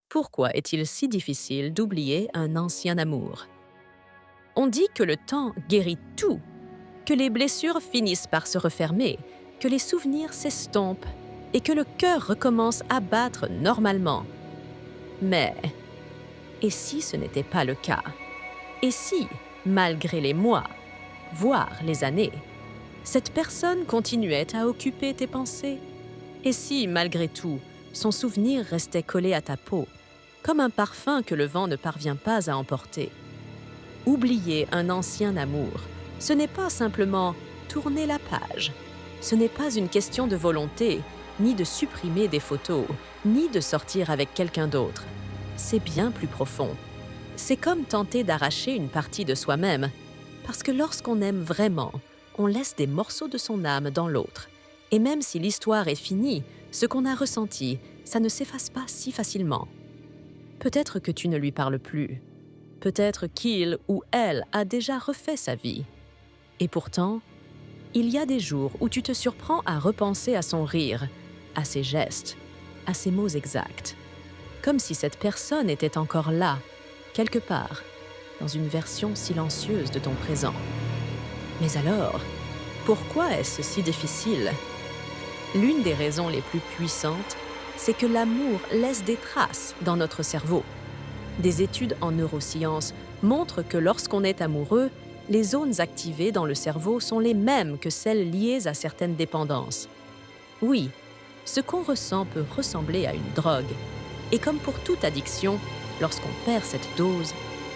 Pourquoi est-il si difficile d'oublier un ancien amour? On dit que le temps guérit tout, que les blessures finissent par se refermer, que les souvenirs s'estompent et que le cœur recommence à battre normalement. Mais, et si ce n'était pas le cas? Et si, malgré les mois, voire les années, cette personne continuait à occuper tes pensées? Et si, malgré tout, son souvenir restait collé à ta peau, comme un parfum que le vent ne parvient pas à emporter? Oublier un ancien amour, ce n'est pas simplement tourner la page. Ce n'est pas une question de volonté, ni de supprimer des photos, ni de sortir avec quelqu'un d'autre. C'est bien plus profond. C'est comme tenter d'arracher une partie de soi-même, parce que lorsqu'on aime vraiment, on laisse des morceaux de son âme dans l'autre. Et même si l'histoire est finie, ce qu'on a ressenti, ça ne s'efface pas si facilement. Peut-être que tu ne lui parles plus. Peut-être qu'il ou elle a déjà refait sa vie. Et pourtant, il y a des jours où tu te surprends à repenser à son rire, à ses gestes, à ses mots exacts. Comme si cette personne était encore là, quelque part, dans une version silencieuse de ton présent. Mais alors, pourquoi est-ce si difficile? L'une des raisons les plus puissantes, c'est que l'amour laisse des traces dans notre cerveau. Des études en neurosciences montrent que lorsqu'on est amoureux, les zones activées dans le cerveau sont les mêmes que celles liées à certaines dépendances. Oui, ce qu'on ressent peut ressembler à une drogue. Et comme pour toute addiction, lorsqu'on perd cette dose,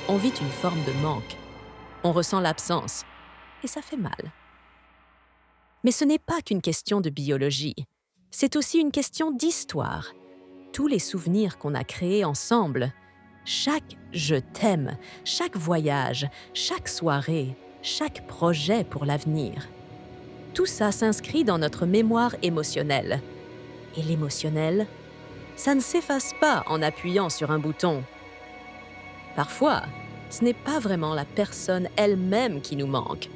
on vit une forme de manque. On ressent l'absence, et ça fait mal. Mais ce n'est pas qu'une question de biologie, c'est aussi une question d'histoire. Tous les souvenirs qu'on a créés ensemble, chaque «je t'aime», chaque voyage, chaque soirée, chaque projet pour l'avenir. Tout ça s'inscrit dans notre mémoire émotionnelle. Et l'émotionnel, ça ne s'efface pas en appuyant sur un bouton. Parfois, ce n'est pas vraiment la personne elle-même qui nous manque,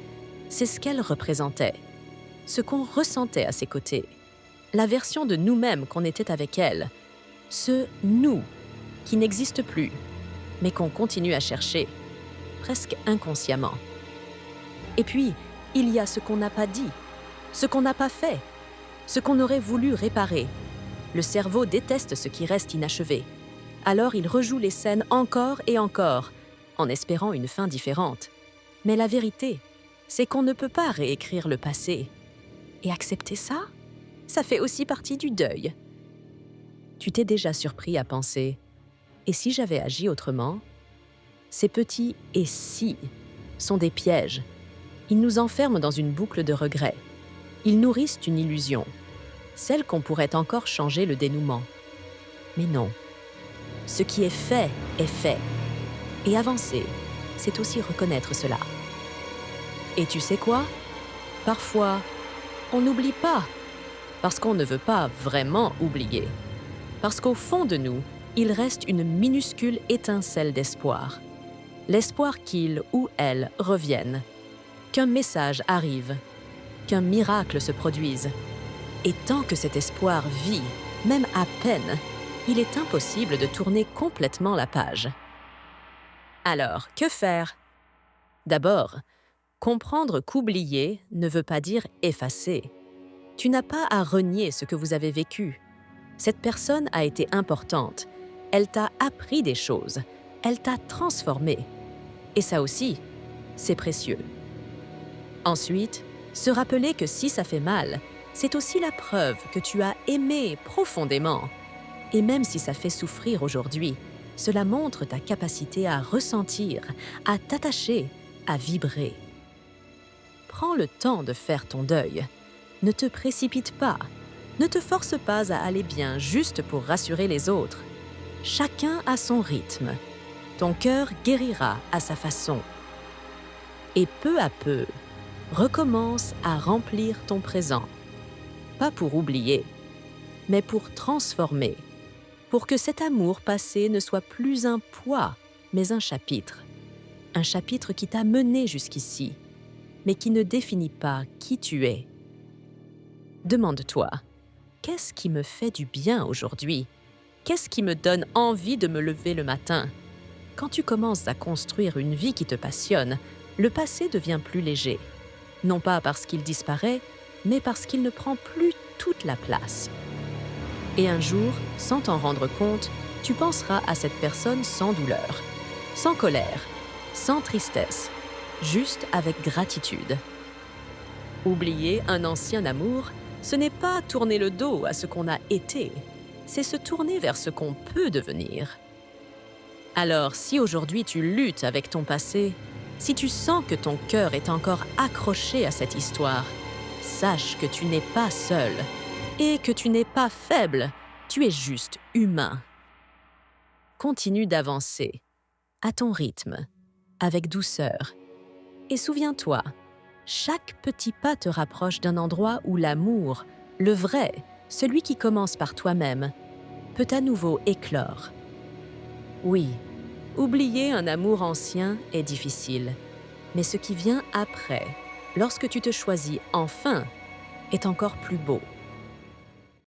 c'est ce qu'elle représentait, ce qu'on ressentait à ses côtés, la version de nous-mêmes qu'on était avec elle, ce « nous » qui n'existe plus, mais qu'on continue à chercher, presque inconsciemment. Et puis, il y a ce qu'on n'a pas dit, ce qu'on n'a pas fait, ce qu'on aurait voulu réparer. Le cerveau déteste ce qui reste inachevé. Alors il rejoue les scènes encore et encore, en espérant une fin différente. Mais la vérité, c'est qu'on ne peut pas réécrire le passé. Et accepter ça, ça fait aussi partie du deuil. Tu t'es déjà surpris à penser « et si j'avais agi autrement ?» Ces petits « et si » sont des pièges. Ils nous enferment dans une boucle de regrets. Ils nourrissent une illusion, celle qu'on pourrait encore changer le dénouement. Mais non. Ce qui est fait. Et avancer, c'est aussi reconnaître cela. Et tu sais quoi? Parfois, on n'oublie pas, parce qu'on ne veut pas vraiment oublier. Parce qu'au fond de nous, il reste une minuscule étincelle d'espoir. L'espoir qu'il ou elle revienne, qu'un message arrive, qu'un miracle se produise. Et tant que cet espoir vit, même à peine, il est impossible de tourner complètement la page. Alors, que faire? D'abord, comprendre qu'oublier ne veut pas dire effacer. Tu n'as pas à renier ce que vous avez vécu. Cette personne a été importante. Elle t'a appris des choses. Elle t'a transformé. Et ça aussi, c'est précieux. Ensuite, se rappeler que si ça fait mal, c'est aussi la preuve que tu as aimé profondément. Et même si ça fait souffrir aujourd'hui, cela montre ta capacité à ressentir, à t'attacher, à vibrer. Prends le temps de faire ton deuil. Ne te précipite pas. Ne te force pas à aller bien juste pour rassurer les autres. Chacun a son rythme. Ton cœur guérira à sa façon. Et peu à peu, recommence à remplir ton présent. Pas pour oublier, mais pour transformer. Pour que cet amour passé ne soit plus un poids, mais un chapitre. Un chapitre qui t'a mené jusqu'ici, mais qui ne définit pas qui tu es. Demande-toi, qu'est-ce qui me fait du bien aujourd'hui? Qu'est-ce qui me donne envie de me lever le matin? Quand tu commences à construire une vie qui te passionne, le passé devient plus léger. Non pas parce qu'il disparaît, mais parce qu'il ne prend plus toute la place. Et un jour, sans t'en rendre compte, tu penseras à cette personne sans douleur, sans colère, sans tristesse, juste avec gratitude. Oublier un ancien amour, ce n'est pas tourner le dos à ce qu'on a été, c'est se tourner vers ce qu'on peut devenir. Alors, si aujourd'hui tu luttes avec ton passé, si tu sens que ton cœur est encore accroché à cette histoire, sache que tu n'es pas seul et que tu n'es pas faible, tu es juste humain. Continue d'avancer, à ton rythme, avec douceur. Et souviens-toi, chaque petit pas te rapproche d'un endroit où l'amour, le vrai, celui qui commence par toi-même, peut à nouveau éclore. Oui, oublier un amour ancien est difficile, mais ce qui vient après, lorsque tu te choisis enfin, est encore plus beau.